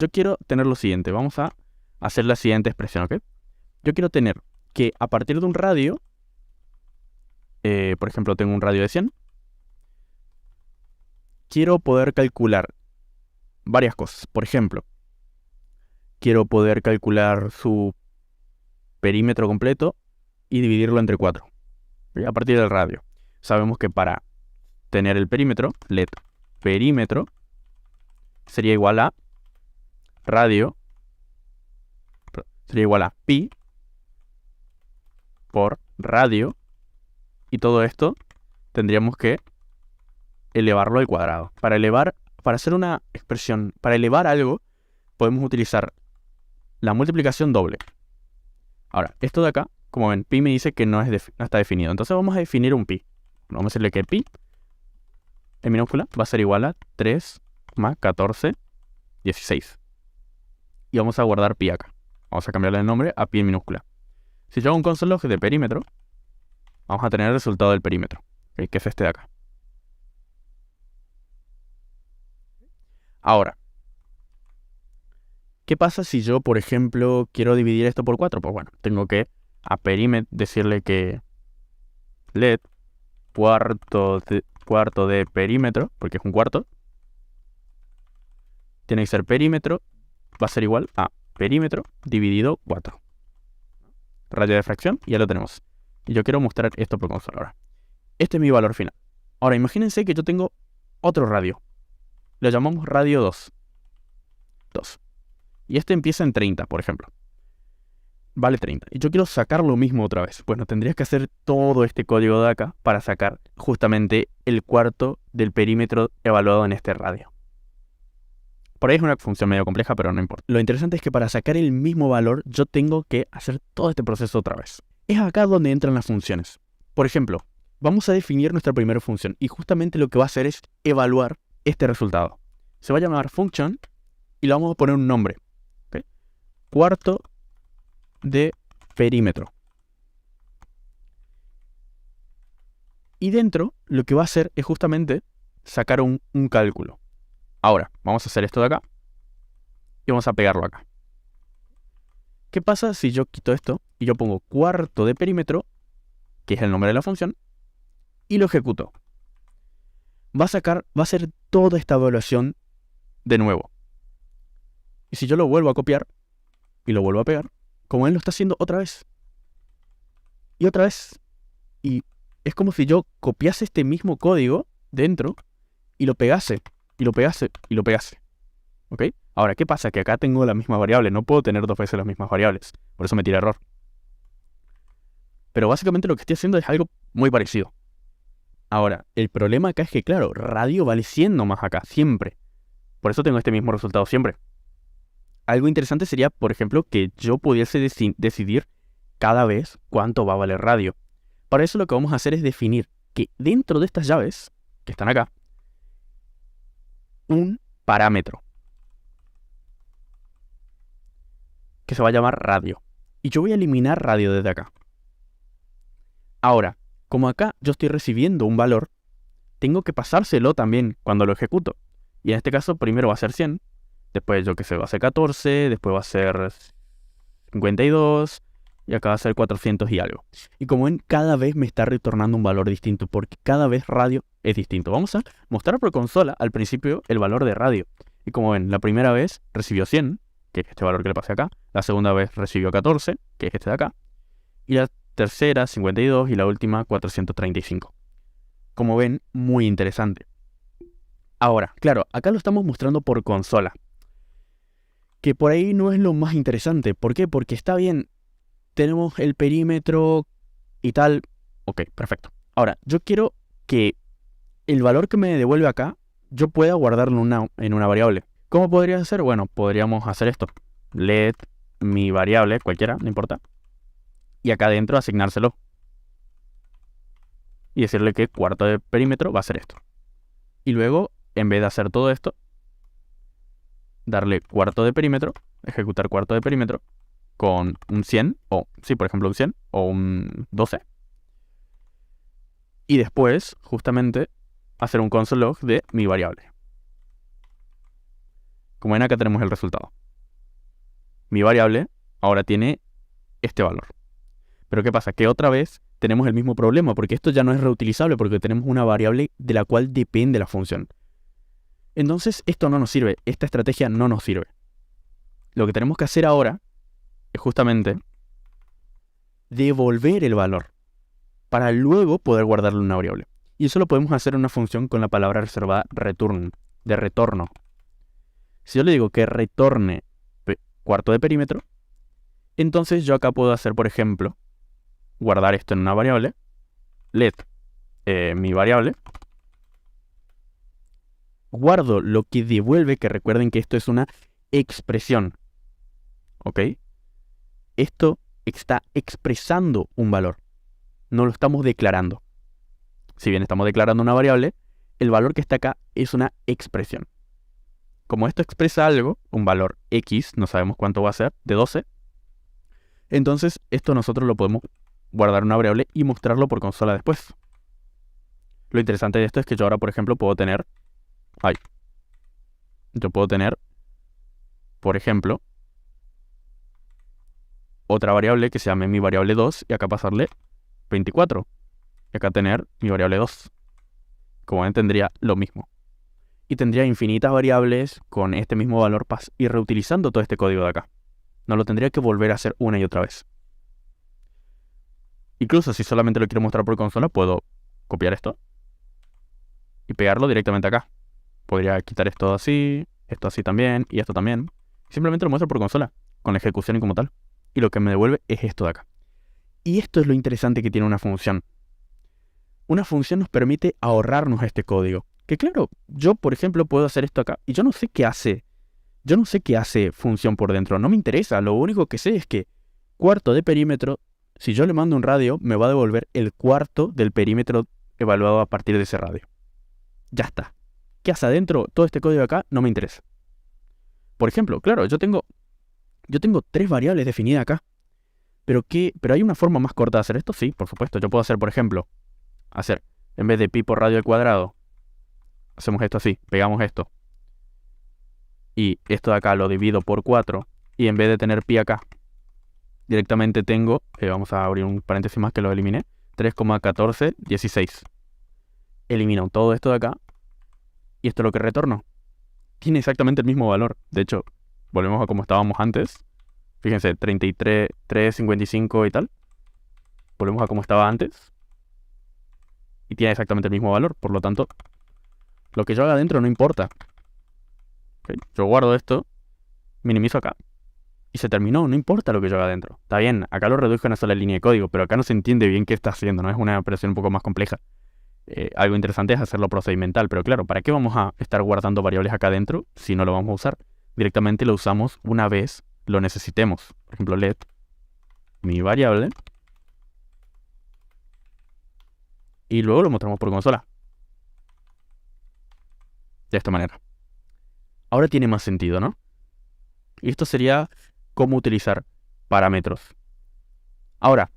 Yo quiero tener lo siguiente. Vamos a hacer la siguiente expresión, ¿ok? Yo quiero tener que a partir de un radio, por ejemplo, tengo un radio de 100, quiero poder calcular varias cosas. Por ejemplo, quiero poder calcular su perímetro completo y dividirlo entre 4. A partir del radio. Sabemos que para tener el perímetro, let perímetro sería igual a radio, sería igual a pi por radio, y todo esto tendríamos que elevarlo al cuadrado. Para hacer una expresión, para elevar algo, podemos utilizar la multiplicación doble. Ahora, esto de acá, como ven, pi me dice que no está definido. Entonces vamos a definir un pi. Vamos a decirle que pi, en minúscula, va a ser igual a 3 más 14, 16. Y vamos a guardar pi acá. Vamos a cambiarle el nombre a pi en minúscula. Si yo hago un console log de perímetro, vamos a tener el resultado del perímetro, ¿okay? Que es este de acá. Ahora, ¿qué pasa si yo, por ejemplo, quiero dividir esto por 4? Pues bueno, tengo que a perímetro decirle que let cuarto de perímetro, porque es un cuarto, tiene que ser perímetro, va a ser igual a perímetro dividido 4. Radio de fracción, y ya lo tenemos. Y yo quiero mostrar esto por consola ahora. Este es mi valor final. Ahora, imagínense que yo tengo otro radio. Lo llamamos radio 2. Y este empieza en 30, por ejemplo. Vale 30. Y yo quiero sacar lo mismo otra vez. Bueno, tendrías que hacer todo este código de acá para sacar justamente el cuarto del perímetro evaluado en este radio. Por ahí es una función medio compleja, pero no importa. Lo interesante es que para sacar el mismo valor, yo tengo que hacer todo este proceso otra vez. Es acá donde entran las funciones. Por ejemplo, vamos a definir nuestra primera función. Y justamente lo que va a hacer es evaluar este resultado. Se va a llamar function y le vamos a poner un nombre. ¿Okay? Cuarto de perímetro. Y dentro lo que va a hacer es justamente sacar un cálculo. Ahora, vamos a hacer esto de acá y vamos a pegarlo acá. ¿Qué pasa si yo quito esto y yo pongo cuarto de perímetro, que es el nombre de la función, y lo ejecuto? Va a hacer toda esta evaluación de nuevo. Y si yo lo vuelvo a copiar y lo vuelvo a pegar, como él lo está haciendo otra vez. Y otra vez. Y es como si yo copiase este mismo código dentro y lo pegase. Y lo pegase, y lo pegase. ¿Ok? Ahora, ¿qué pasa? Que acá tengo la misma variable. No puedo tener dos veces las mismas variables. Por eso me tira error. Pero básicamente lo que estoy haciendo es algo muy parecido. Ahora, el problema acá es que, claro, radio vale 100 nomás acá, siempre. Por eso tengo este mismo resultado siempre. Algo interesante sería, por ejemplo, que yo pudiese decidir cada vez cuánto va a valer radio. Para eso lo que vamos a hacer es definir que dentro de estas llaves, que están acá, un parámetro que se va a llamar radio. Y yo voy a eliminar radio desde acá. Ahora, como acá yo estoy recibiendo un valor, tengo que pasárselo también cuando lo ejecuto. Y en este caso primero va a ser 100, después yo que sé, va a ser 14, después va a ser 52, y acá va a ser 400 y algo. Y como ven, cada vez me está retornando un valor distinto, porque cada vez radio es distinto. Vamos a mostrar por consola al principio el valor de radio. Y como ven, la primera vez recibió 100, que es este valor que le pasé acá. La segunda vez recibió 14, que es este de acá. Y la tercera, 52, y la última, 435. Como ven, muy interesante. Ahora, claro, acá lo estamos mostrando por consola, que por ahí no es lo más interesante. ¿Por qué? Porque está bien, tenemos el perímetro y tal. Ok, perfecto. Ahora, yo quiero que el valor que me devuelve acá, yo pueda guardarlo en una variable. ¿Cómo podría hacer? Bueno, podríamos hacer esto. Let mi variable, cualquiera, no importa. Y acá adentro asignárselo. Y decirle que cuarto de perímetro va a ser esto. Y luego, en vez de hacer todo esto, darle cuarto de perímetro, ejecutar cuarto de perímetro con un 100, o sí, por ejemplo un 100, o un 12. Y después, justamente, hacer un console log de mi variable. Como ven, acá tenemos el resultado. Mi variable ahora tiene este valor. Pero ¿qué pasa? Que otra vez tenemos el mismo problema, porque esto ya no es reutilizable, porque tenemos una variable de la cual depende la función. Entonces, esto no nos sirve. Esta estrategia no nos sirve. Lo que tenemos que hacer ahora es justamente devolver el valor para luego poder guardarle una variable. Y eso lo podemos hacer en una función con la palabra reservada return, de retorno. Si yo le digo que retorne cuarto de perímetro, entonces yo acá puedo hacer, por ejemplo, guardar esto en una variable, let mi variable, guardo lo que devuelve, que recuerden que esto es una expresión, ¿ok? Esto está expresando un valor, no lo estamos declarando. Si bien estamos declarando una variable, el valor que está acá es una expresión. Como esto expresa algo, un valor X, no sabemos cuánto va a ser, de 12, entonces esto nosotros lo podemos guardar en una variable y mostrarlo por consola después. Lo interesante de esto es que yo ahora, por ejemplo, puedo tener, por ejemplo, otra variable que se llame mi variable 2 y acá pasarle 24. Y acá tener mi variable 2. Como ven, tendría lo mismo. Y tendría infinitas variables con este mismo valor y reutilizando todo este código de acá. No lo tendría que volver a hacer una y otra vez. Incluso si solamente lo quiero mostrar por consola, puedo copiar esto y pegarlo directamente acá. Podría quitar esto así también y esto también. Simplemente lo muestro por consola, con la ejecución y como tal. Y lo que me devuelve es esto de acá. Y esto es lo interesante que tiene una función. Una función nos permite ahorrarnos este código. Que claro, yo por ejemplo puedo hacer esto acá y yo no sé qué hace. Yo no sé qué hace función por dentro, no me interesa. Lo único que sé es que cuarto de perímetro, si yo le mando un radio, me va a devolver el cuarto del perímetro evaluado a partir de ese radio. Ya está. ¿Qué hace adentro? Todo este código acá no me interesa. Por ejemplo, claro, yo tengo 3 variables definidas acá. Pero hay una forma más corta de hacer esto, sí, por supuesto. Yo puedo hacer, por ejemplo, en vez de pi por radio al cuadrado, hacemos esto así, pegamos esto. Y esto de acá lo divido por 4. Y en vez de tener pi acá, directamente tengo, vamos a abrir un paréntesis más que lo eliminé, 3,1416. Elimino todo esto de acá. Y esto es lo que retorno. Tiene exactamente el mismo valor. De hecho, volvemos a como estábamos antes. Fíjense, 33, 355 y tal. Volvemos a como estaba antes. Y tiene exactamente el mismo valor. Por lo tanto, lo que yo haga adentro no importa. ¿Okay? Yo guardo esto, minimizo acá. Y se terminó, no importa lo que yo haga adentro. Está bien, acá lo reduje a una sola línea de código, pero acá no se entiende bien qué está haciendo, ¿no? Es una operación un poco más compleja. Algo interesante es hacerlo procedimental, pero claro, ¿para qué vamos a estar guardando variables acá adentro si no lo vamos a usar? Directamente lo usamos una vez lo necesitemos. Por ejemplo, let mi variable y luego lo mostramos por consola. De esta manera. Ahora tiene más sentido, ¿no? Y esto sería cómo utilizar parámetros. Ahora,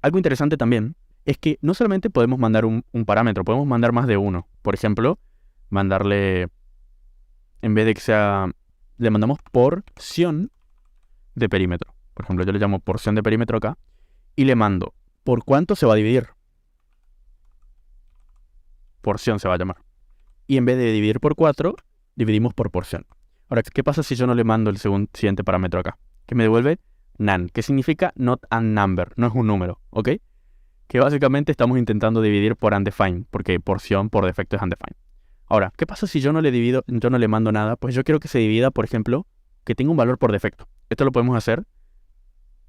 algo interesante también es que no solamente podemos mandar un parámetro, podemos mandar más de uno. Por ejemplo, mandarle, en vez de que sea, le mandamos porción de perímetro. Por ejemplo, yo le llamo porción de perímetro acá y le mando por cuánto se va a dividir. Porción se va a llamar. Y en vez de dividir por 4, dividimos por porción. Ahora, ¿qué pasa si yo no le mando el siguiente parámetro acá? Que me devuelve none, que significa not a number, no es un número, ¿ok? Que básicamente estamos intentando dividir por undefined, porque porción por defecto es undefined. Ahora, ¿qué pasa si yo no le mando nada? Pues yo quiero que se divida, por ejemplo, que tenga un valor por defecto. Esto lo podemos hacer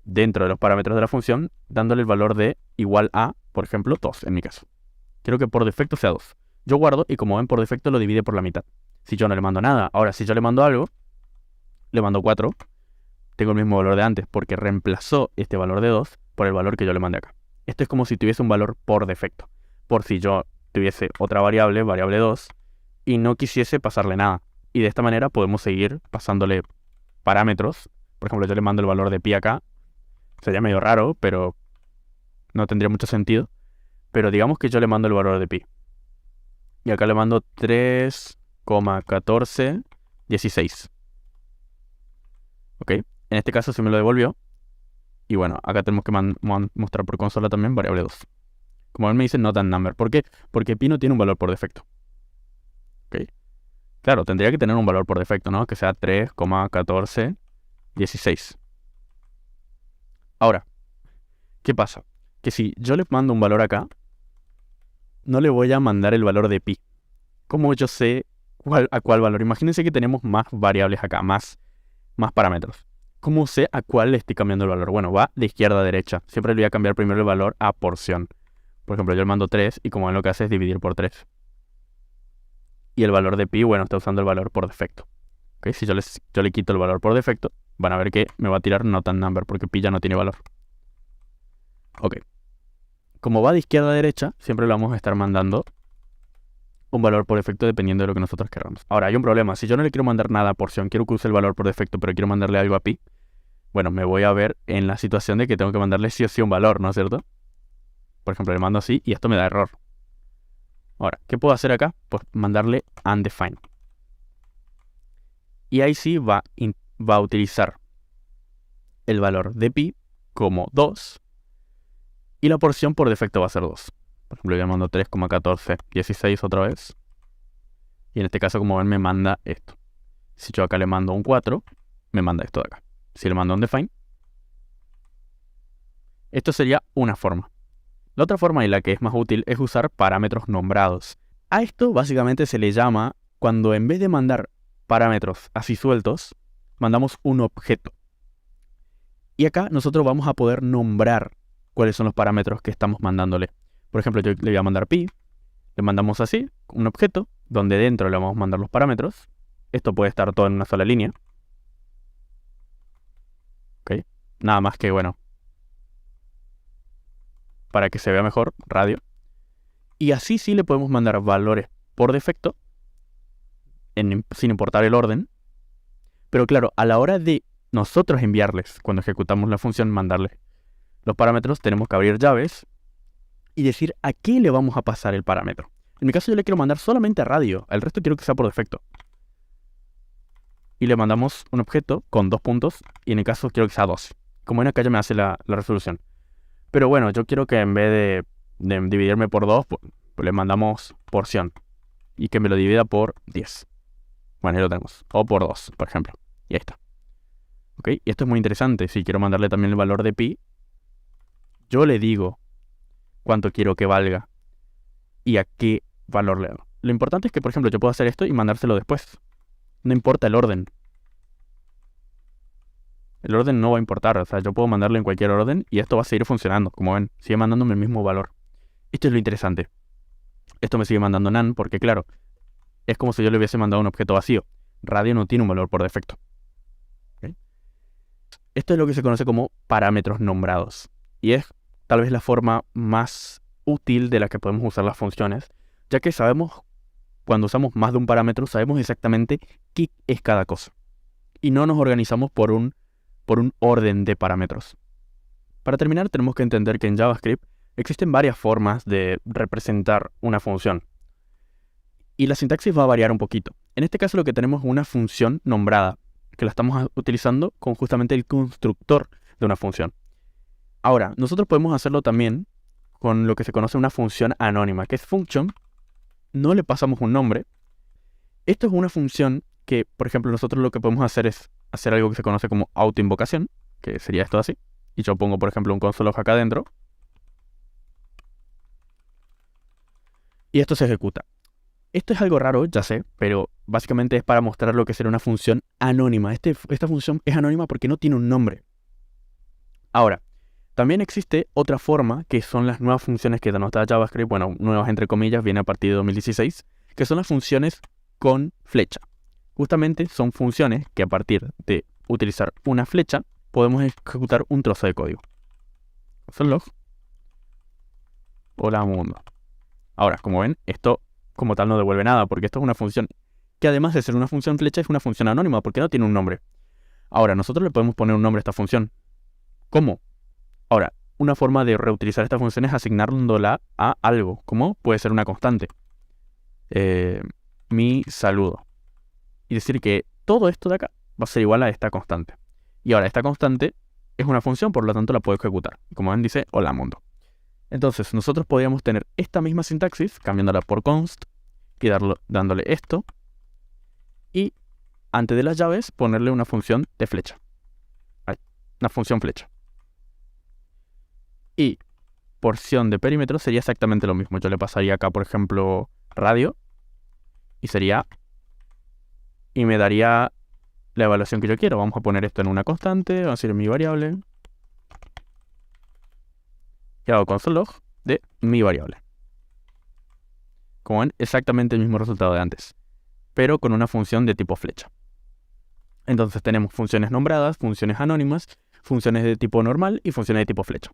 dentro de los parámetros de la función, dándole el valor de igual a, por ejemplo, 2 en mi caso. Quiero que por defecto sea 2. Yo guardo y como ven por defecto lo divide por la mitad. Si yo no le mando nada. Ahora, si yo le mando algo, le mando 4, tengo el mismo valor de antes porque reemplazó este valor de 2 por el valor que yo le mandé acá. Esto es como si tuviese un valor por defecto. Por si yo tuviese otra variable, variable 2, y no quisiese pasarle nada. Y de esta manera podemos seguir pasándole parámetros. Por ejemplo, yo le mando el valor de pi acá. Sería medio raro, pero no tendría mucho sentido. Pero digamos que yo le mando el valor de pi. Y acá le mando 3,14 16. ¿Ok? En este caso se me lo devolvió. Y bueno, acá tenemos que mostrar por consola también variable 2. Como ven me dice not a number. ¿Por qué? Porque pi no tiene un valor por defecto. ¿Ok? Claro, tendría que tener un valor por defecto, ¿no? Que sea 3,1416. Ahora, ¿qué pasa? Que si yo le mando un valor acá, no le voy a mandar el valor de pi. ¿Cómo yo sé a cuál valor? Imagínense que tenemos más variables acá, más parámetros. ¿Cómo sé a cuál le estoy cambiando el valor? Bueno, va de izquierda a derecha. Siempre le voy a cambiar primero el valor a porción. Por ejemplo, yo le mando 3 y como ven lo que hace es dividir por 3. Y el valor de pi, bueno, está usando el valor por defecto. ¿Okay? Si yo le quito el valor por defecto, van a ver que me va a tirar not a number porque pi ya no tiene valor. Ok. Como va de izquierda a derecha, siempre le vamos a estar mandando un valor por defecto dependiendo de lo que nosotros queramos. Ahora, hay un problema. Si yo no le quiero mandar nada a porción, quiero que use el valor por defecto, pero quiero mandarle algo a pi, bueno, me voy a ver en la situación de que tengo que mandarle sí o sí un valor, ¿no es cierto? Por ejemplo, le mando así y esto me da error. Ahora, ¿qué puedo hacer acá? Pues mandarle undefined. Y ahí sí va a utilizar el valor de pi como 2 y la porción por defecto va a ser 2. Por ejemplo, yo le mando 3,1416 otra vez. Y en este caso, como ven, me manda esto. Si yo acá le mando un 4, me manda esto de acá. Si le mando un define, esto sería una forma. La otra forma y la que es más útil es usar parámetros nombrados. A esto básicamente se le llama cuando en vez de mandar parámetros así sueltos, mandamos un objeto. Y acá nosotros vamos a poder nombrar cuáles son los parámetros que estamos mandándole. Por ejemplo, yo le voy a mandar pi, le mandamos así, un objeto, donde dentro le vamos a mandar los parámetros. Esto puede estar todo en una sola línea. ¿Ok? Nada más que, bueno, para que se vea mejor, radio. Y así sí le podemos mandar valores por defecto, sin importar el orden. Pero claro, a la hora de nosotros enviarles, cuando ejecutamos la función, mandarles los parámetros, tenemos que abrir llaves y decir a qué le vamos a pasar el parámetro. En mi caso yo le quiero mandar solamente a radio, el resto quiero que sea por defecto. Y le mandamos un objeto con 2 puntos y en el caso quiero que sea 12. Como ven acá ya me hace la resolución. Pero bueno, yo quiero que en vez de dividirme por 2, pues le mandamos porción. Y que me lo divida por 10. Bueno, ahí lo tenemos. O por 2, por ejemplo. Y ahí está. ¿Ok? Y esto es muy interesante. Si quiero mandarle también el valor de pi, yo le digo cuánto quiero que valga y a qué valor le hago. Lo importante es que, por ejemplo, yo puedo hacer esto y mandárselo después. No importa el orden. El orden no va a importar. O sea, yo puedo mandarlo en cualquier orden y esto va a seguir funcionando. Como ven, sigue mandándome el mismo valor. Esto es lo interesante. Esto me sigue mandando none porque, claro, es como si yo le hubiese mandado un objeto vacío. Radio no tiene un valor por defecto. ¿Okay? Esto es lo que se conoce como parámetros nombrados. Y es tal vez la forma más útil de la que podemos usar las funciones, ya que sabemos, cuando usamos más de un parámetro, sabemos exactamente qué es cada cosa. Y no nos organizamos por un orden de parámetros. Para terminar, tenemos que entender que en JavaScript existen varias formas de representar una función. Y la sintaxis va a variar un poquito. En este caso lo que tenemos es una función nombrada, que la estamos utilizando con justamente el constructor de una función. Ahora, nosotros podemos hacerlo también con lo que se conoce una función anónima, que es function. No le pasamos un nombre. Esto es una función que, por ejemplo, nosotros lo que podemos hacer es hacer algo que se conoce como autoinvocación, que sería esto así. Y yo pongo, por ejemplo, un console log acá adentro. Y esto se ejecuta. Esto es algo raro, ya sé, pero básicamente es para mostrar lo que será una función anónima. Esta función es anónima porque no tiene un nombre. Ahora, también existe otra forma, que son las nuevas funciones que denota JavaScript, bueno, nuevas entre comillas, viene a partir de 2016, que son las funciones con flecha. Justamente son funciones que a partir de utilizar una flecha, podemos ejecutar un trozo de código. Console log. Hola mundo. Ahora, como ven, esto como tal no devuelve nada, porque esto es una función que además de ser una función flecha, es una función anónima, porque no tiene un nombre. Ahora, nosotros le podemos poner un nombre a esta función. ¿Cómo? Ahora, una forma de reutilizar esta función es asignándola a algo, como puede ser una constante. Mi saludo. Y decir que todo esto de acá va a ser igual a esta constante. Y ahora esta constante es una función, por lo tanto la puedo ejecutar. Como ven dice, hola mundo. Entonces nosotros podríamos tener esta misma sintaxis, cambiándola por const, y dándole esto, y antes de las llaves ponerle una función de flecha. Ahí, una función flecha. Y porción de perímetro sería exactamente lo mismo. Yo le pasaría acá, por ejemplo, radio, y me daría la evaluación que yo quiero. Vamos a poner esto en una constante, vamos a decir mi variable, y hago console log de mi variable. Como ven, exactamente el mismo resultado de antes, pero con una función de tipo flecha. Entonces tenemos funciones nombradas, funciones anónimas, funciones de tipo normal y funciones de tipo flecha.